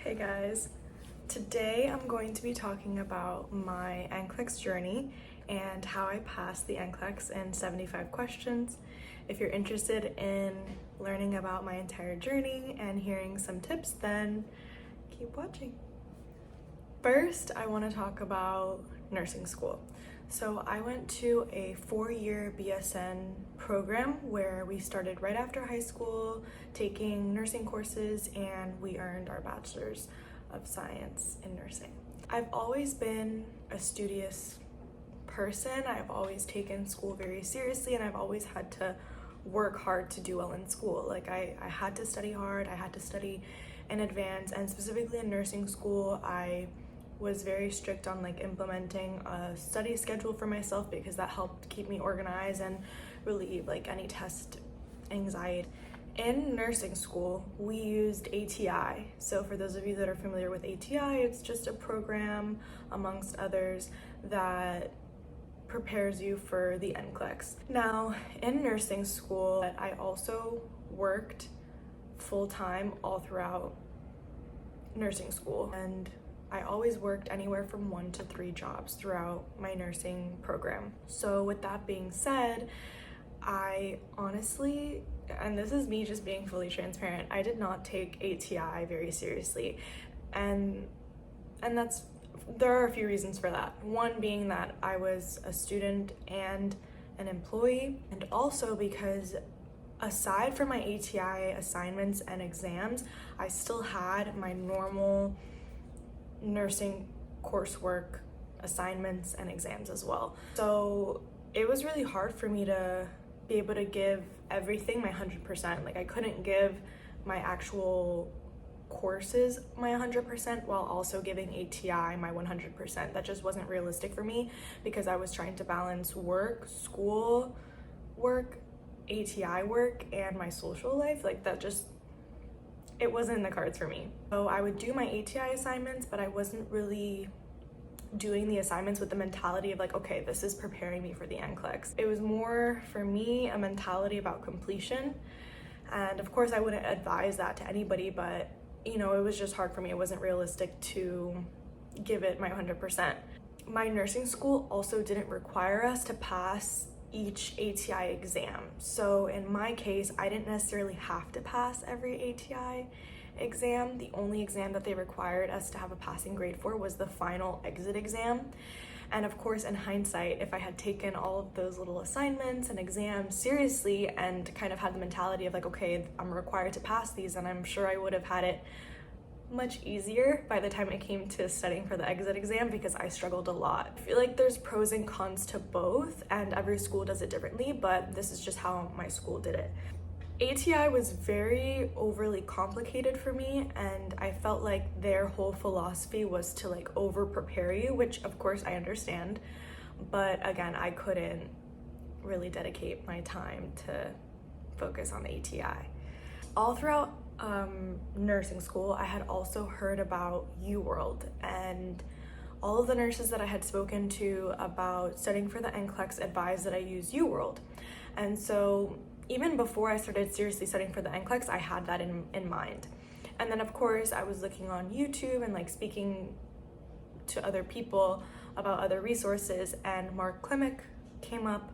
Hey guys, today I'm going to be talking about my Nclex journey and how I passed the Nclex in 75 questions. If you're interested in learning about my entire journey and hearing some tips, then keep watching. First, I want to talk about nursing school. So I went to a 4-year BSN program where we started right after high school taking nursing courses and we earned our bachelor's of science in nursing. I've always been a studious person. I've always taken school very seriously and I've always had to work hard to do well in school. Like I had to study hard, I had to study in advance, and specifically in nursing school, I was very strict on implementing a study schedule for myself because that helped keep me organized and relieve any test anxiety. In nursing school, we used ATI. So for those of you that are familiar with ATI, it's just a program amongst others that prepares you for the Nclex. Now, in nursing school, I also worked full-time all throughout nursing school, and I always worked anywhere from 1 to 3 jobs throughout my nursing program. So with that being said, I honestly, and this is me just being fully transparent, I did not take ATI very seriously. And there are a few reasons for that. One being that I was a student and an employee, and also because aside from my ATI assignments and exams, I still had my normal nursing coursework, assignments, and exams as well. So it was really hard for me to be able to give everything my 100%. I couldn't give my actual courses my 100% while also giving ATI my 100%. That just wasn't realistic for me because I was trying to balance work, school work, ATI work, and my social life. It wasn't in the cards for me. So I would do my ATI assignments, but I wasn't really doing the assignments with the mentality of okay, this is preparing me for the Nclex. It was more, for me, a mentality about completion. And of course I wouldn't advise that to anybody, but it was just hard for me. It wasn't realistic to give it my 100%. My nursing school also didn't require us to pass each ATI exam. So in my case, I didn't necessarily have to pass every ATI exam. The only exam that they required us to have a passing grade for was the final exit exam. And of course, in hindsight, if I had taken all of those little assignments and exams seriously and kind of had the mentality of okay, I'm required to pass these, and I'm sure I would have had it much easier by the time it came to studying for the exit exam, because I struggled a lot. I feel like there's pros and cons to both, and every school does it differently, but this is just how my school did it. ATI was very overly complicated for me, and I felt like their whole philosophy was to over prepare you, which of course I understand, but again, I couldn't really dedicate my time to focus on the ATI. All throughout nursing school, I had also heard about Uworld, and all of the nurses that I had spoken to about studying for the Nclex advised that I use Uworld. And so even before I started seriously studying for the Nclex, I had that in mind. And then of course I was looking on YouTube and speaking to other people about other resources, and Nclex came up,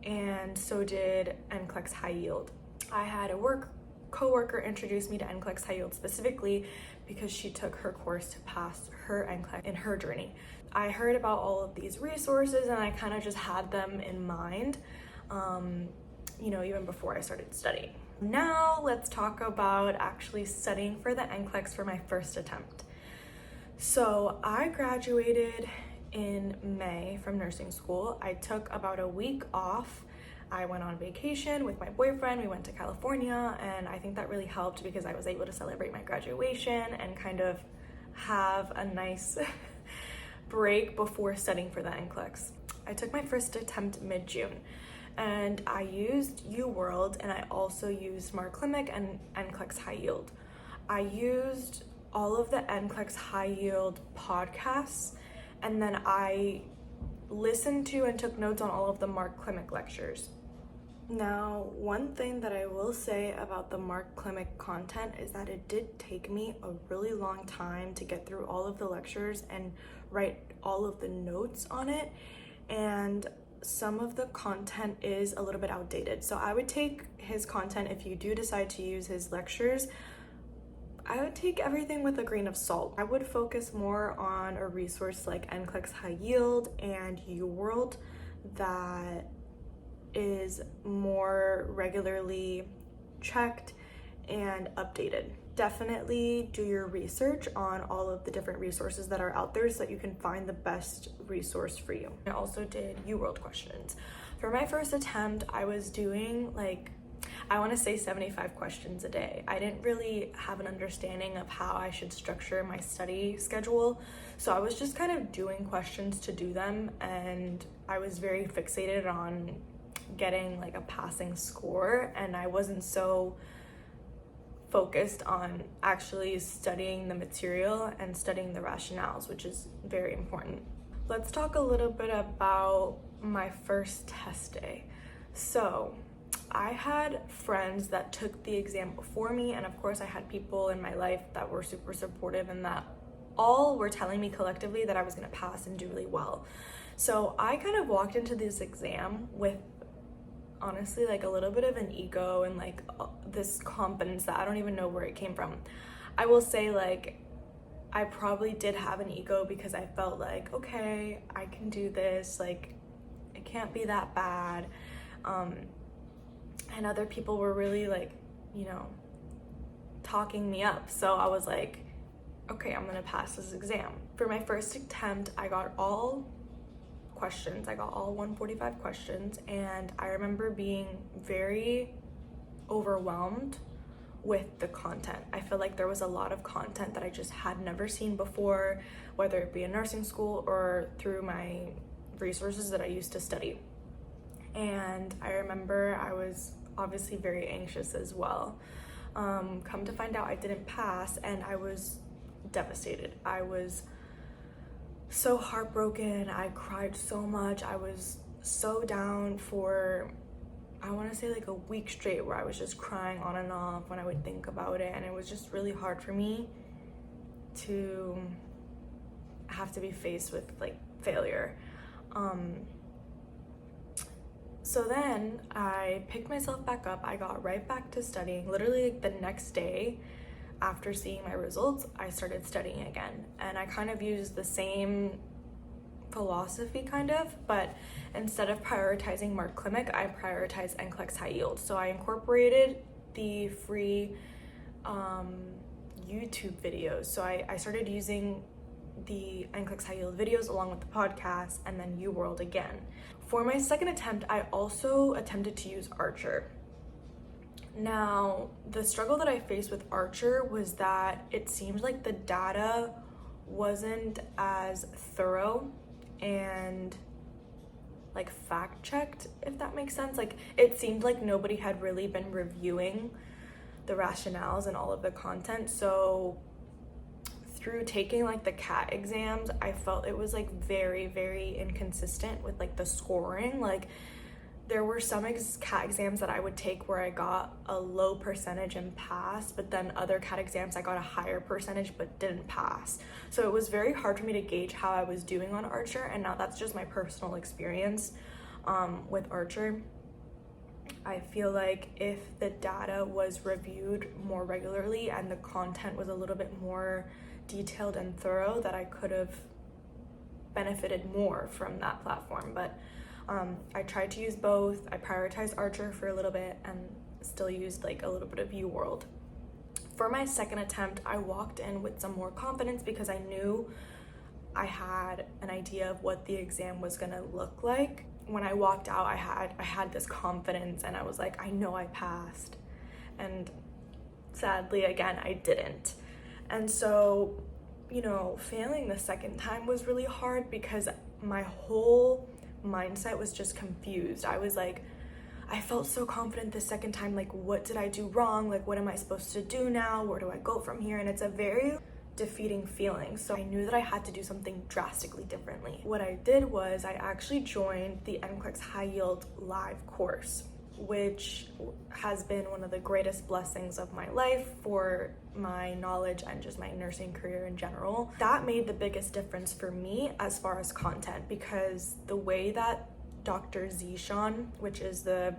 and so did Nclex High Yield. I had a coworker introduced me to Nclex High Yield specifically because she took her course to pass her Nclex in her journey. I heard about all of these resources and I kind of just had them in mind, even before I started studying. Now let's talk about actually studying for the Nclex for my first attempt. So I graduated in May from nursing school. I took about a week off. I went on vacation with my boyfriend. We went to California, and I think that really helped because I was able to celebrate my graduation and kind of have a nice break before studying for the Nclex. I took my first attempt mid-June, and I used Uworld, and I also used Nclex and Nclex High Yield. I used all of the Nclex High Yield podcasts, and then I listened to and took notes on all of the Nclex lectures. Now, one thing that I will say about the Mark Klimek content is that it did take me a really long time to get through all of the lectures and write all of the notes on it, and some of the content is a little bit outdated. So I would take his content, if you do decide to use his lectures, I would take everything with a grain of salt. I would focus more on a resource like Nclex High Yield and Uworld that is more regularly checked and updated. Definitely do your research on all of the different resources that are out there so that you can find the best resource for you. I also did Uworld questions. For my first attempt, I was doing I want to say 75 questions a day. I didn't really have an understanding of how I should structure my study schedule, so I was just kind of doing questions to do them, and I was very fixated on getting a passing score, and I wasn't so focused on actually studying the material and studying the rationales, which is very important. Let's talk a little bit about my first test day. So I had friends that took the exam before me, and of course I had people in my life that were super supportive and that all were telling me collectively that I was going to pass and do really well. So I kind of walked into this exam with honestly a little bit of an ego and this confidence that I don't even know where it came from. I will say I probably did have an ego because I felt okay, I can do this, it can't be that bad. And other people were really talking me up. So I was okay, I'm gonna pass this exam. For my first attempt, I got all questions. I got all 145 questions, and I remember being very overwhelmed with the content. I feel like there was a lot of content that I just had never seen before, whether it be in nursing school or through my resources that I used to study. And I remember I was obviously very anxious as well. Come to find out, I didn't pass, and I was devastated. I was so heartbroken. I cried so much. I was so down for, I want to say a week straight, where I was just crying on and off when I would think about it, and it was just really hard for me to have to be faced with failure. So then I picked myself back up. I got right back to studying. Literally the next day after seeing my results, I started studying again. And I kind of used the same philosophy but instead of prioritizing Mark Klimek, I prioritized Nclex High Yield. So I incorporated the free YouTube videos. So I started using the Nclex High Yield videos along with the podcast, and then Uworld again. For my second attempt, I also attempted to use Archer. Now, the struggle that I faced with Archer was that it seemed like the data wasn't as thorough and fact-checked, if that makes sense. It seemed like nobody had really been reviewing the rationales and all of the content. So through taking the CAT exams, I felt it was very, very inconsistent with the scoring. There were some CAT exams that I would take where I got a low percentage and passed, but then other CAT exams I got a higher percentage but didn't pass. So it was very hard for me to gauge how I was doing on Archer, and now that's just my personal experience with Archer. I feel like if the data was reviewed more regularly and the content was a little bit more detailed and thorough, that I could have benefited more from that platform. But I tried to use both. I prioritized Archer for a little bit and still used a little bit of Uworld. For my second attempt, I walked in with some more confidence because I knew I had an idea of what the exam was gonna look like. When I walked out, I had this confidence, and I was I know I passed. And sadly, again, I didn't. And so, failing the second time was really hard because my whole mindset was just confused. I was I felt so confident the second time, what did I do wrong? What am I supposed to do now? Where do I go from here? And it's a very defeating feeling. So I knew that I had to do something drastically differently. What I did was I actually joined the Nclex High Yield live course, which has been one of the greatest blessings of my life for my knowledge and just my nursing career in general. That made the biggest difference for me as far as content, because the way that Dr. Zishan, which is the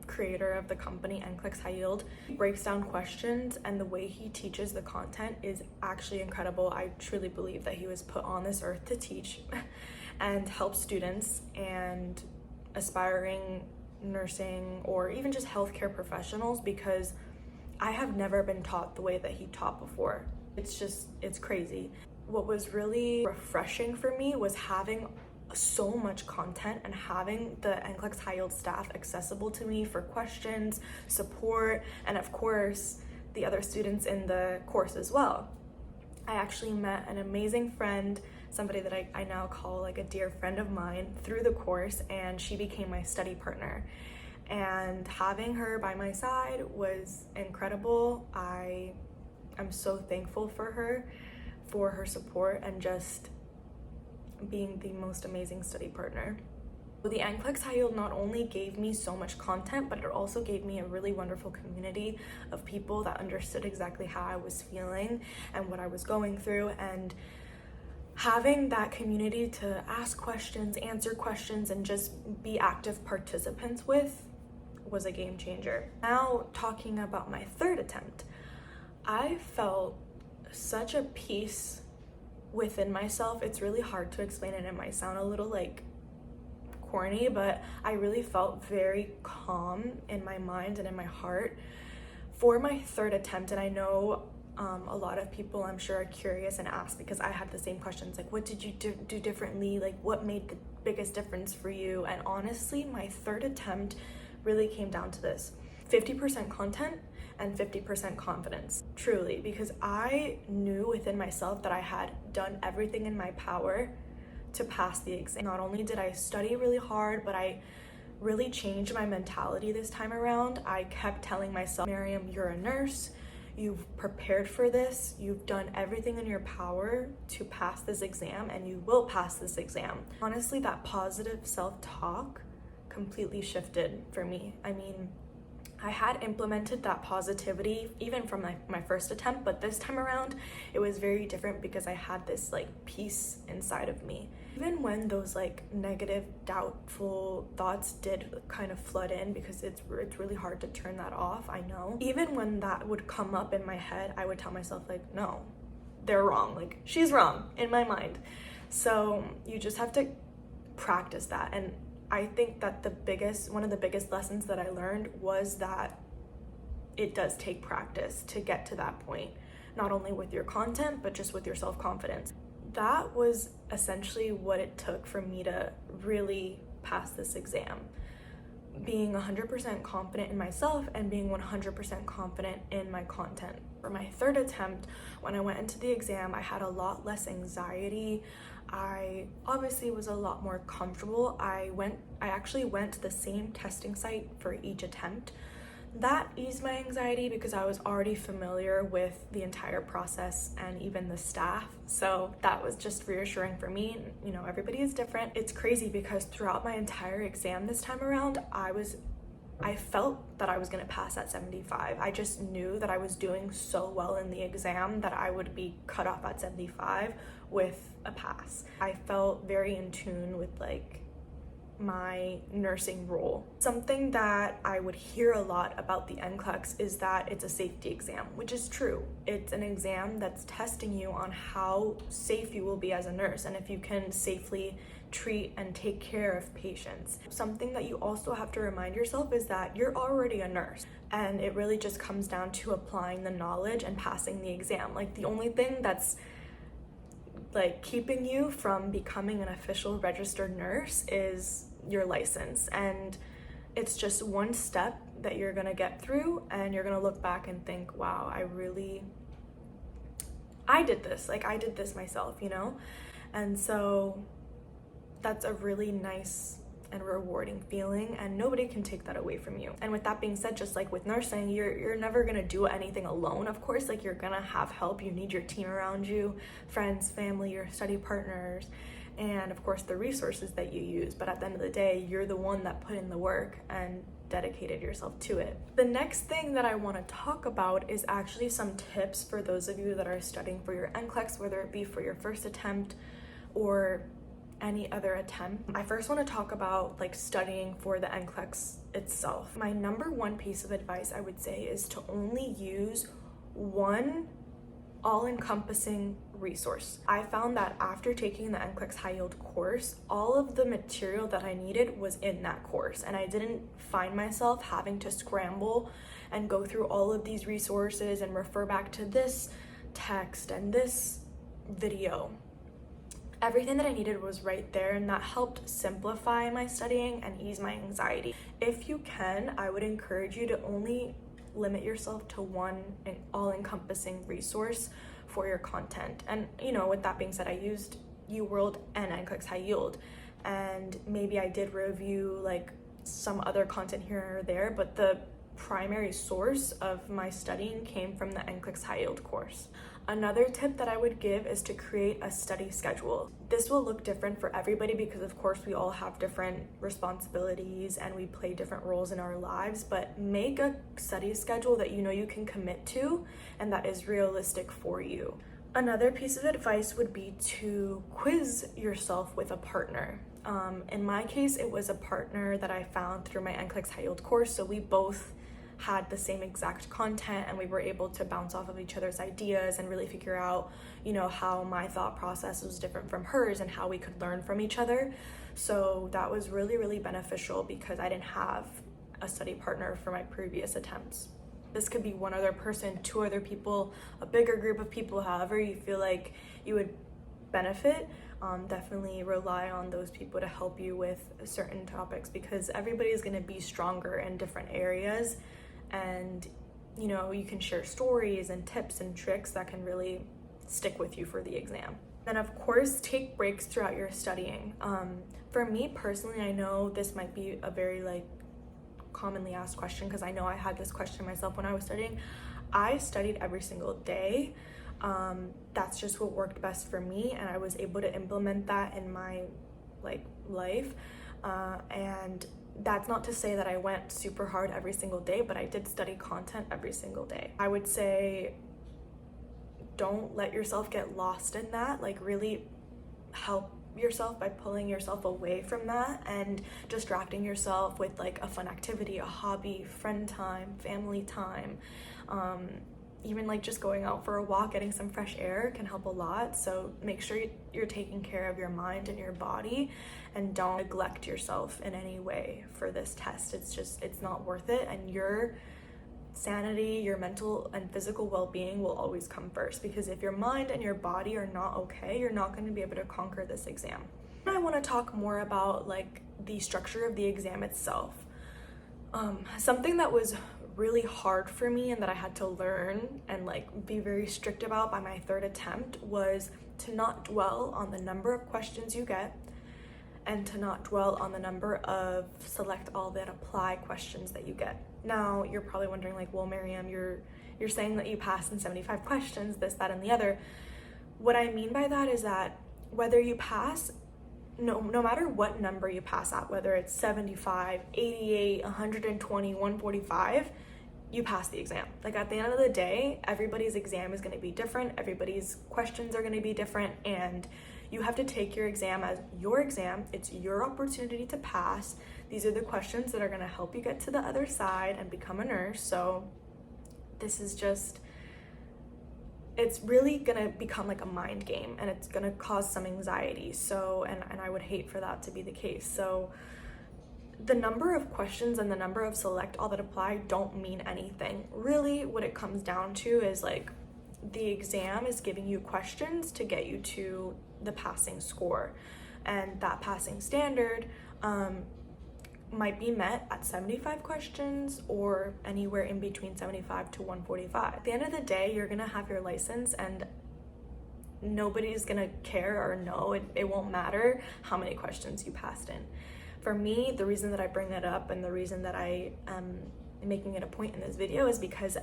creator of the company Nclex High Yield, breaks down questions, and the way he teaches the content is actually incredible. I truly believe that he was put on this earth to teach and help students and aspiring nursing or even just healthcare professionals, because I have never been taught the way that he taught before. It's crazy. What was really refreshing for me was having so much content and having the Nclex High Yield staff accessible to me for questions, support, and of course the other students in the course as well. I actually met an amazing friend, somebody that I now call like a dear friend of mine, through the course, and she became my study partner. And having her by my side was incredible. I am so thankful for her support, and just being the most amazing study partner. The Nclex High Yield not only gave me so much content, but it also gave me a really wonderful community of people that understood exactly how I was feeling and what I was going through. And having that community to ask questions, answer questions, and just be active participants with was a game changer. Now, talking about my third attempt, I felt such a peace within myself. It's really hard to explain, and it might sound a little like corny, but I really felt very calm in my mind and in my heart for my third attempt. And I know a lot of people, I'm sure, are curious and ask, because I had the same questions, like, what did you do differently? Like, what made the biggest difference for you? And honestly, my third attempt really came down to this: 50% content and 50% confidence, truly, because I knew within myself that I had done everything in my power to pass the exam. Not only did I study really hard, but I really changed my mentality this time around. I kept telling myself, Miriam, you're a nurse, you've prepared for this, you've done everything in your power to pass this exam, and you will pass this exam. Honestly, that positive self-talk completely shifted for me. I mean, I had implemented that positivity even from my first attempt, but this time around it was very different because I had this like peace inside of me. Even when those like negative, doubtful thoughts did kind of flood in, because it's really hard to turn that off, I know. Even when that would come up in my head, I would tell myself like, no, they're wrong, like she's wrong, in my mind. So you just have to practice that. And I think that one of the biggest lessons that I learned was that it does take practice to get to that point, not only with your content, but just with your self-confidence. That was essentially what it took for me to really pass this exam. Being 100% confident in myself and being 100% confident in my content. For my third attempt, when I went into the exam, I had a lot less anxiety. I obviously was a lot more comfortable. I actually went to the same testing site for each attempt. That eased my anxiety because I was already familiar with the entire process and even the staff. So that was just reassuring for me. You know, everybody is different. It's crazy because throughout my entire exam this time around, I felt that I was gonna pass at 75. I just knew that I was doing so well in the exam that I would be cut off at 75 with a pass. I felt very in tune with like my nursing role. Something that I would hear a lot about the Nclex is that it's a safety exam, which is true. It's an exam that's testing you on how safe you will be as a nurse and if you can safely treat and take care of patients. Something that you also have to remind yourself is that you're already a nurse, and it really just comes down to applying the knowledge and passing the exam. Like, the only thing that's like keeping you from becoming an official registered nurse is your license, and it's just one step that you're gonna get through, and you're gonna look back and think, wow, I did this, like I did this myself, you know? And so that's a really nice and rewarding feeling, and nobody can take that away from you. And with that being said, just like with nursing, you're never gonna do anything alone. Of course, like, you're gonna have help. You need your team around you, friends, family, your study partners, and of course the resources that you use, but at the end of the day, you're the one that put in the work and dedicated yourself to it. The next thing that I want to talk about is actually some tips for those of you that are studying for your Nclex, whether it be for your first attempt or any other attempt. I first want to talk about like studying for the Nclex itself. My number one piece of advice I would say is to only use one all-encompassing resource. I found that after taking the Nclex high yield course, all of the material that I needed was in that course, and I didn't find myself having to scramble and go through all of these resources and refer back to this text and this video. Everything that I needed was right there, and that helped simplify my studying and ease my anxiety. If you can, I would encourage you to only limit yourself to one all-encompassing resource for your content. And with that being said, I used Uworld and Nclex high yield, and maybe I did review like some other content here or there, but the primary source of my studying came from the Nclex high yield course. Another tip that I would give is to create a study schedule. This will look different for everybody because of course we all have different responsibilities and we play different roles in our lives, but make a study schedule that you can commit to and that is realistic for you. Another piece of advice would be to quiz yourself with a partner. In my case, it was a partner that I found through my Nclex high yield course, so we both had the same exact content and we were able to bounce off of each other's ideas and really figure out how my thought process was different from hers and how we could learn from each other. So that was really, really beneficial because I didn't have a study partner for my previous attempts. This could be one other person, two other people, a bigger group of people, however you feel like you would benefit. Definitely rely on those people to help you with certain topics because everybody is going to be stronger in different areas, and you can share stories and tips and tricks that can really stick with you for the exam. Then of course take breaks throughout your studying. For me personally, I know this might be a very commonly asked question because I know I had this question myself when I was studying. I studied every single day. That's just what worked best for me, and I was able to implement that in my life, and that's not to say that I went super hard every single day, but I did study content every single day. I would say don't let yourself get lost in that. Really help yourself by pulling yourself away from that and distracting yourself with a fun activity, a hobby, friend time, family time. Even just going out for a walk, getting some fresh air can help a lot. So make sure you're taking care of your mind and your body, and don't neglect yourself in any way for this test. It's not worth it, and your sanity, your mental and physical well-being will always come first, because if your mind and your body are not okay, you're not going to be able to conquer this exam. I want to talk more about the structure of the exam itself. Something that was really hard for me and that I had to learn and be very strict about by my third attempt was to not dwell on the number of questions you get and to not dwell on the number of select all that apply questions that you get. Now you're probably wondering well, Miriam, you're saying that you passed in 75 questions, this, that, and the other. What I mean by that is that whether you pass, no matter what number you pass at, whether it's 75, 88, 120, 145, you pass the exam. At the end of the day, everybody's exam is going to be different, everybody's questions are going to be different, and you have to take your exam as your exam. It's your opportunity to pass. These are the questions that are going to help you get to the other side and become a nurse. So this is it's really gonna become a mind game, and it's gonna cause some anxiety. So, and I would hate for that to be the case. So the number of questions and the number of select all that apply don't mean anything. Really, what it comes down to is the exam is giving you questions to get you to the passing score, and that passing standard might be met at 75 questions or anywhere in between 75 to 145. At the end of the day, you're gonna have your license, and nobody's gonna care or know. It won't matter how many questions you passed in. For me, the reason that I bring that up and the reason that I am making it a point in this video is because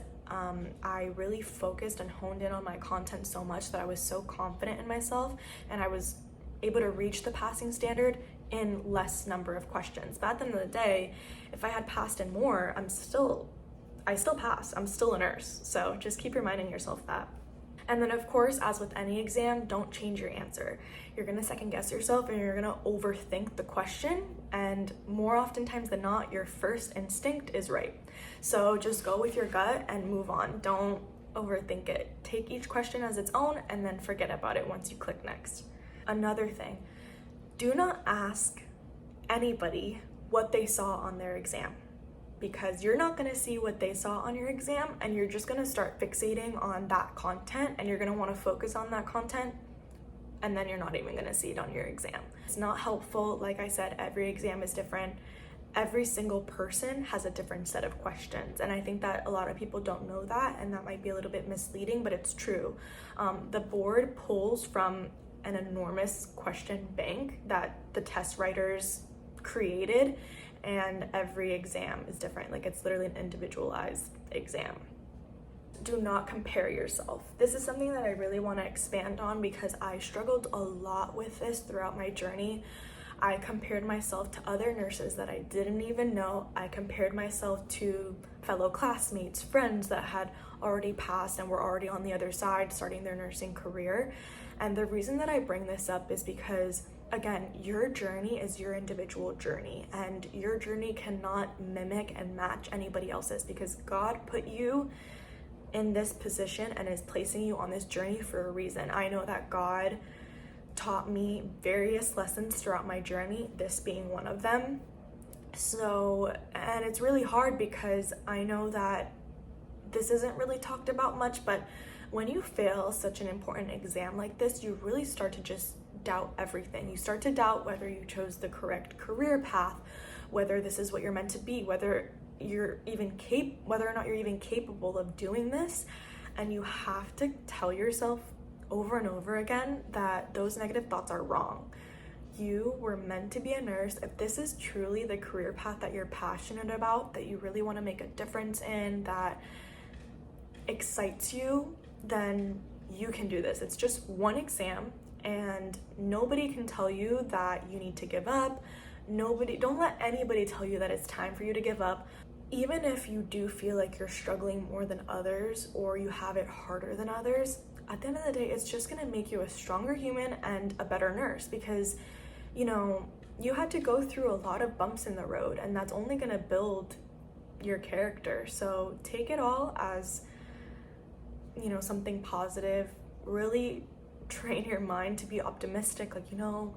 I really focused and honed in on my content so much that I was so confident in myself, and I was able to reach the passing standard in less number of questions. But at the end of the day, if I had passed in more, I still passed. I'm still a nurse. So just keep reminding yourself that. And then of course, as with any exam, don't change your answer. You're gonna second guess yourself and you're gonna overthink the question, and more oftentimes than not, your first instinct is right. So just go with your gut and move on. Don't overthink it. Take each question as its own and then forget about it once you click next. Another thing, do not ask anybody what they saw on their exam, because you're not gonna see what they saw on your exam and you're just gonna start fixating on that content and you're gonna wanna focus on that content, and then you're not even gonna see it on your exam. It's not helpful. Like I said, every exam is different. Every single person has a different set of questions. And I think that a lot of people don't know that, and that might be a little bit misleading, but it's true. The board pulls from an enormous question bank that the test writers created, and every exam is different. Like, it's literally an individualized exam. Do not compare yourself. This is something that I really want to expand on because I struggled a lot with this throughout my journey. I compared myself to other nurses that I didn't even know. I compared myself to fellow classmates, friends that had already passed and were already on the other side starting their nursing career. And the reason that I bring this up is because, again, your journey is your individual journey, and your journey cannot mimic and match anybody else's, because God put you in this position and is placing you on this journey for a reason. I know that God taught me various lessons throughout my journey, this being one of them. So, and it's really hard because I know that this isn't really talked about much, but when you fail such an important exam like this, you really start to just doubt everything. You start to doubt whether you chose the correct career path, whether this is what you're meant to be, whether or not you're even capable of doing this. And you have to tell yourself over and over again that those negative thoughts are wrong. You were meant to be a nurse. If this is truly the career path that you're passionate about, that you really want to make a difference in, that excites you, then you can do this. It's just one exam, and nobody can tell you that you need to give up. Don't let anybody tell you that it's time for you to give up. Even if you do feel like you're struggling more than others or you have it harder than others, at the end of the day, it's just gonna make you a stronger human and a better nurse, because, you know, you had to go through a lot of bumps in the road, and that's only gonna build your character. So take it all as, you know, something positive. Really train your mind to be optimistic. Like, you know,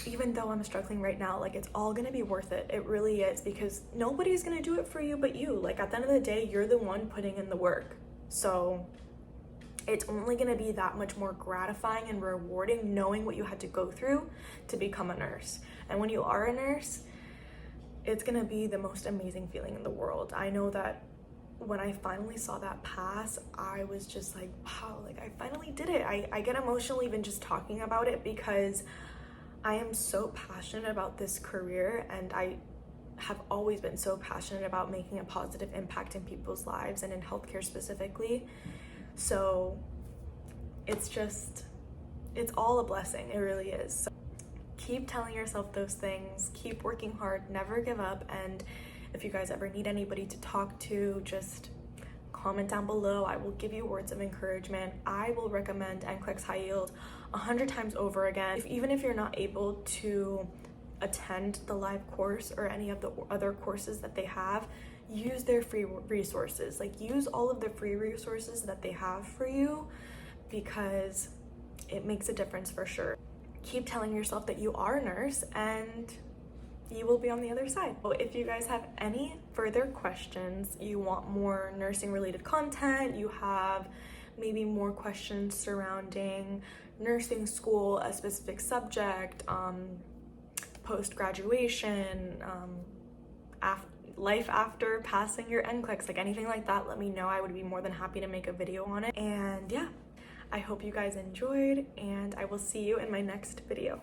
even though I'm struggling right now, like, it's all gonna be worth it. It really is, because nobody's gonna do it for you but you. Like, at the end of the day, you're the one putting in the work. So it's only gonna be that much more gratifying and rewarding knowing what you had to go through to become a nurse. And when you are a nurse, it's gonna be the most amazing feeling in the world. I know that when I finally saw that pass, I was just like, wow, like, I finally did it. I get emotional even just talking about it, because I am so passionate about this career, and I have always been so passionate about making a positive impact in people's lives and in healthcare specifically. So it's all a blessing. It really is. So keep telling yourself those things, keep working hard, never give up. And if you guys ever need anybody to talk to, just comment down below. I will give you words of encouragement. I will recommend Nclex High Yield 100 times over again. Even if you're not able to attend the live course or any of the other courses that they have, use their free resources. Like, use all of the free resources that they have for you, because it makes a difference for sure. Keep telling yourself that you are a nurse and you will be on the other side. So if you guys have any further questions, you want more nursing related content, you have maybe more questions surrounding nursing school, a specific subject, post-graduation, life after passing your Nclex, like anything like that, let me know. I would be more than happy to make a video on it. And yeah, I hope you guys enjoyed, and I will see you in my next video.